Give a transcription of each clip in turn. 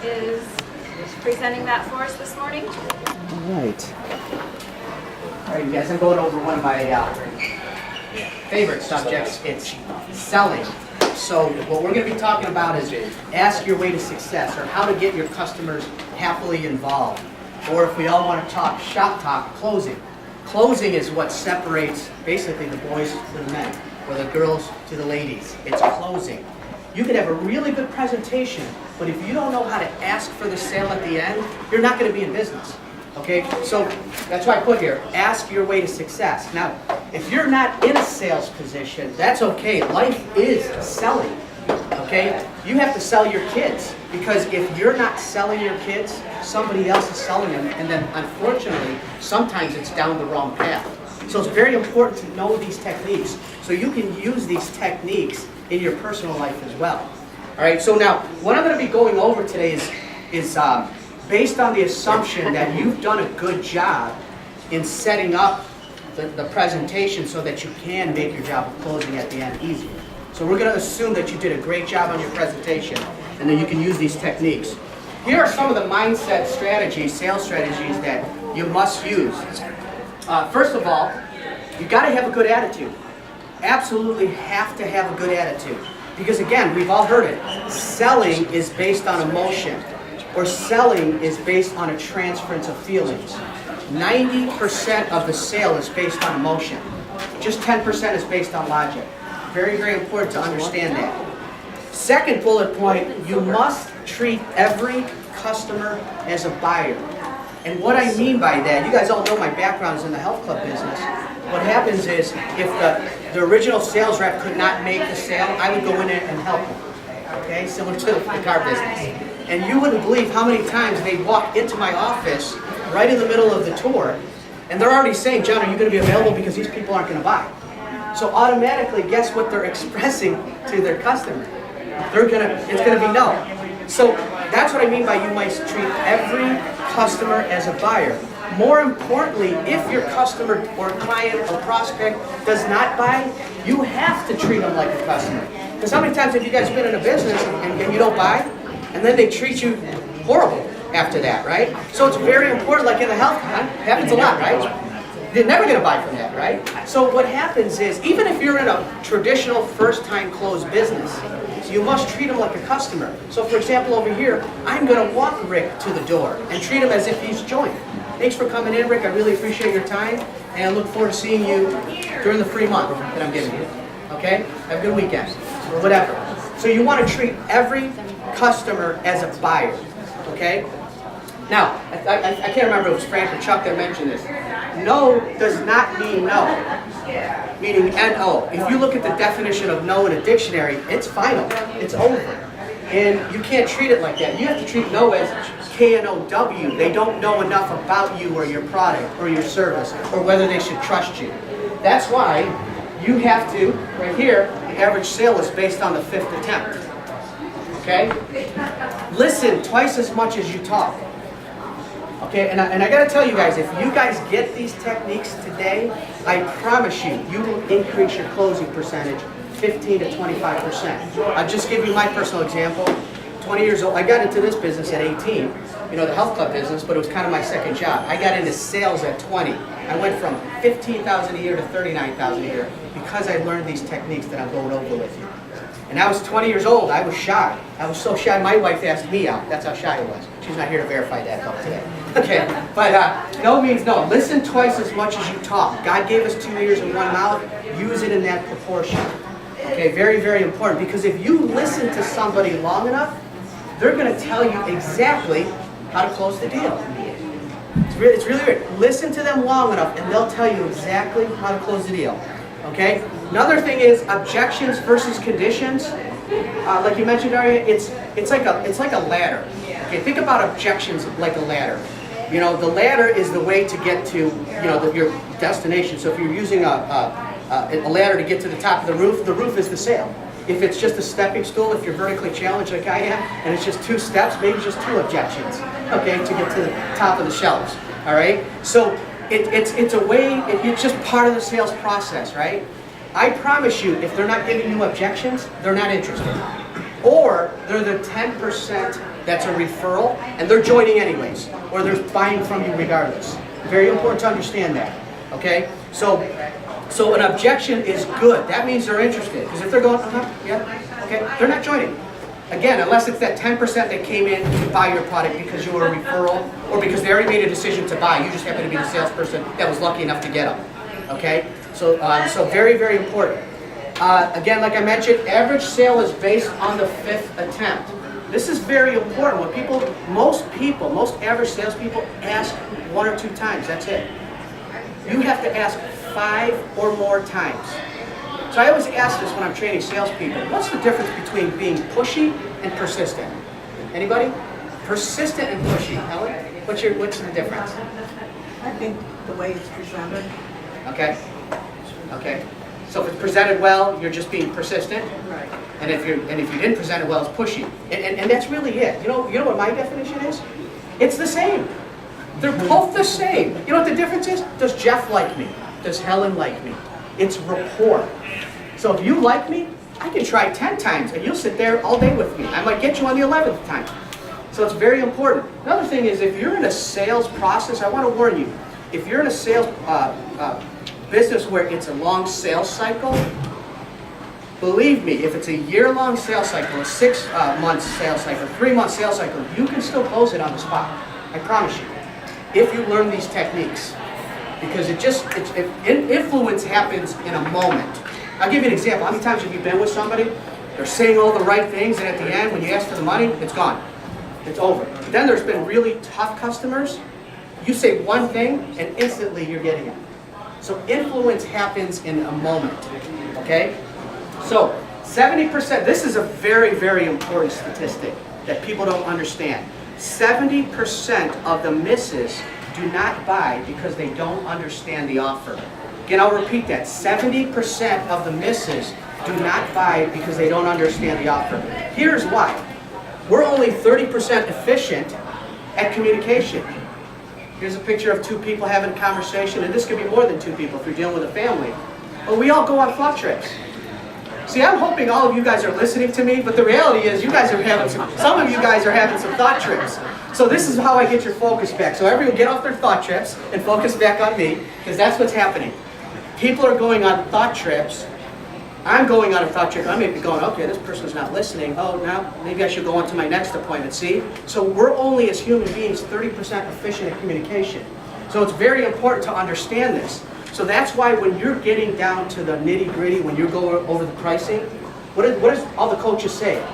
is presenting that for us this morning. All right. All right, you guys, I'm going over one of my favorite subjects. It's selling. So what we're going to be talking about is ask your way to success, or how to get your customers happily involved. Or if we all want to talk shop talk, closing. Closing is what separates basically the boys to the men, or the girls to the ladies. It's closing. You could have a really good presentation, but if you don't know how to ask for the sale at the end, you're not going to be in business. Okay, so that's why I put here, ask your way to success. Now, if you're not in a sales position, that's okay. Life is selling, okay? You have to sell your kids, because if you're not selling your kids, somebody else is selling them, and then unfortunately, sometimes it's down the wrong path. So it's very important to know these techniques, so you can use these techniques in your personal life as well. All right, so now, what I'm going to be going over today is based on the assumption that you've done a good job in setting up the presentation so that you can make your job of closing at the end easier. So we're going to assume that you did a great job on your presentation, and then you can use these techniques. Here are some of the mindset strategies, sales strategies that you must use. First of all, you got to have a good attitude. Absolutely have to have a good attitude. Because again, we've all heard it, selling is based on emotion, or selling is based on a transference of feelings. 90% of the sale is based on emotion. Just 10% is based on logic. Very, very important to understand that. Second bullet point, you must treat every customer as a buyer. And what I mean by that, you guys all know my background is in the health club business. What happens is, if the original sales rep could not make the sale, I would go in there and help them. Okay, similar to the car business. And you wouldn't believe how many times they walk into my office right in the middle of the tour, and they're already saying, John, are you going to be available because these people aren't going to buy? So automatically, guess what they're expressing to their customer? It's going to be no. So that's what I mean by you must treat every customer as a buyer. More importantly, if your customer or client or prospect does not buy, you have to treat them like a customer. Because how many times have you guys been in a business and you don't buy, and then they treat you horrible after that, right? So it's very important, like in the health, happens a lot, right? They're never going to buy from that, right? So what happens is, even if you're in a traditional first-time closed business, you must treat them like a customer. So for example, over here, I'm going to walk Rick to the door and treat him as if he's joined. Thanks for coming in, Rick. I really appreciate your time, and I look forward to seeing you during the free month that I'm giving you. Okay? Have a good weekend, or whatever. So you want to treat every customer as a buyer. Okay? Now, I can't remember if it was Frank or Chuck that mentioned this. No does not mean no, meaning N-O. If you look at the definition of no in a dictionary, it's final. It's over. And you can't treat it like that. You have to treat no as K-N-O-W. They don't know enough about you or your product or your service or whether they should trust you. That's why you have to, right here, the average sale is based on the 5th attempt. Okay? Listen twice as much as you talk. Okay, and I got to tell you guys, if you guys get these techniques today, I promise you, you will increase your closing percentage 15 to 25%. I'll just give you my personal example. 20 years old, I got into this business at 18, the health club business, but it was kind of my second job. I got into sales at 20. I went from $15,000 a year to $39,000 a year because I learned these techniques that I'm going over with you. And I was 20 years old. I was shy. I was so shy, my wife asked me out. That's how shy I was. She's not here to verify that though today. Okay, but no means no. Listen twice as much as you talk. God gave us 2 ears and 1 mouth. Use it in that proportion. Okay, very, very important. Because if you listen to somebody long enough, they're going to tell you exactly how to close the deal. It's really weird. Listen to them long enough, and they'll tell you exactly how to close the deal. Okay. Another thing is objections versus conditions. Like you mentioned, Daria, it's like a ladder. Okay, think about objections like a ladder. The ladder is the way to get to your destination. So if you're using a ladder to get to the top of the roof is the sale. If it's just a stepping stool, if you're vertically challenged like I am, and it's just 2 steps, maybe just 2 objections, okay, to get to the top of the shelves. All right. So it's a way. It's just part of the sales process, right? I promise you, if they're not giving you objections, they're not interested. or they're the 10% that's a referral, and they're joining anyways, or they're buying from you regardless. Very important to understand that, okay? So an objection is good. That means they're interested, because if they're going, yeah, okay, they're not joining. Again, unless it's that 10% that came in to buy your product because you were a referral, or because they already made a decision to buy, you just happen to be the salesperson that was lucky enough to get them, okay? So very, very important. Again, like I mentioned, average sale is based on the 5th attempt. This is very important. Most average salespeople ask 1 or 2 times, that's it. You have to ask 5 or more times. So I always ask this when I'm training salespeople, what's the difference between being pushy and persistent? Anybody? Persistent and pushy. Helen, what's the difference? I think the way it's presented. Okay. Okay. So if it's presented well, you're just being persistent. Right. And if you didn't present it well, it's pushy. And that's really it. You know what my definition is? It's the same. They're both the same. You know what the difference is? Does Jeff like me? Does Helen like me? It's rapport. So if you like me, I can try 10 times and you'll sit there all day with me. I might get you on the 11th time. So it's very important. Another thing is, if you're in a sales process, I want to warn you, if you're in a sales business where it's a long sales cycle, believe me, if it's a year-long sales cycle, a 6-month sales cycle, 3-month sales cycle, you can still close it on the spot. I promise you. If you learn these techniques. Because influence happens in a moment. I'll give you an example. How many times have you been with somebody? They're saying all the right things, and at the end, when you ask for the money, it's gone. It's over. But then there's been really tough customers. You say one thing, and instantly you're getting it. So influence happens in a moment, okay? So 70%, this is a very, very important statistic that people don't understand. 70% of the misses do not buy because they don't understand the offer. Again, I'll repeat that. 70% of the misses do not buy because they don't understand the offer. Here's why. We're only 30% efficient at communication. Here's a picture of 2 people having a conversation, and this could be more than 2 people if you're dealing with a family. But we all go on thought trips. See, I'm hoping all of you guys are listening to me, but the reality is you guys are having some of you guys are having some thought trips. So this is how I get your focus back. So everyone get off their thought trips and focus back on me, because that's what's happening. People are going on thought trips. I'm going on a thought trip. I may be going, okay, this person's not listening. Oh, now maybe I should go on to my next appointment. See? So we're only, as human beings, 30% efficient at communication. So it's very important to understand this. So that's why when you're getting down to the nitty-gritty, when you're going over the pricing, what does all the coaches say?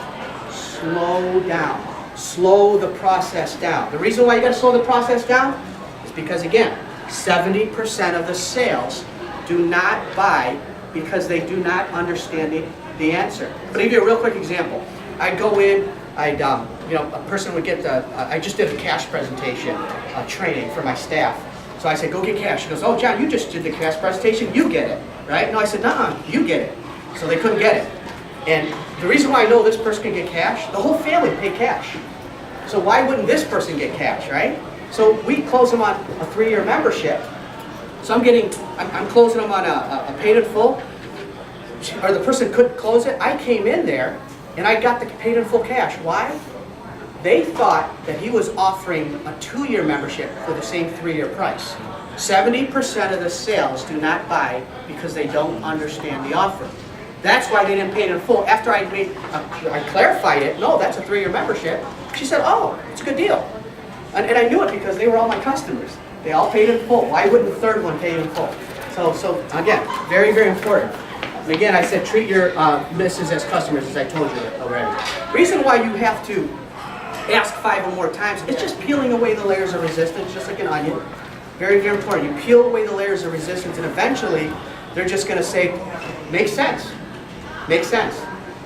Slow down. Slow the process down. The reason why you got to slow the process down is because, again, 70% of the sales do not buy because they do not understand the answer. But I'll give you a real quick example. I'd go in, a person would get I just did a cash presentation training for my staff. So I said, go get cash. She goes, oh, John, you just did the cash presentation. You get it, right? No, I said, nuh-uh, you get it. So they couldn't get it. And the reason why I know this person can get cash, the whole family paid cash. So why wouldn't this person get cash, right? So we close them on a 3-year membership. So I'm closing them on a paid in full, or the person couldn't close it. I came in there and I got the paid in full cash. Why? They thought that he was offering a 2-year membership for the same 3-year price. 70% of the sales do not buy because they don't understand the offer. That's why they didn't pay it in full. After I clarified it, no, that's a 3-year membership. She said, oh, it's a good deal. And I knew it because they were all my customers. They all paid in full. Why wouldn't the third one pay in full? So again, very, very important. And again, I said treat your misses as customers, as I told you already. Reason why you have to ask 5 or more times, it's just peeling away the layers of resistance, just like an onion. Very, very important. You peel away the layers of resistance, and eventually, they're just going to say, makes sense. Makes sense.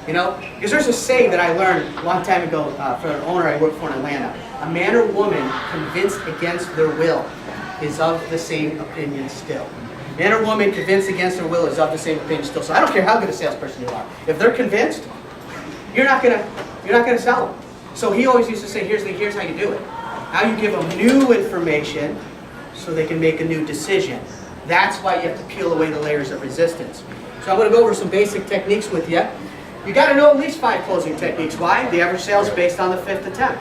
You know, because there's a saying that I learned a long time ago from an owner I worked for in Atlanta. A man or woman convinced against their will is of the same opinion still. Man or woman convinced against their will is of the same opinion still. So I don't care how good a salesperson you are. If they're convinced, you're not gonna sell them. So he always used to say, here's how you do it. Now you give them new information so they can make a new decision. That's why you have to peel away the layers of resistance. So I'm going to go over some basic techniques with you. You gotta know at least 5 closing techniques. Why? The average sales is based on the 5th attempt.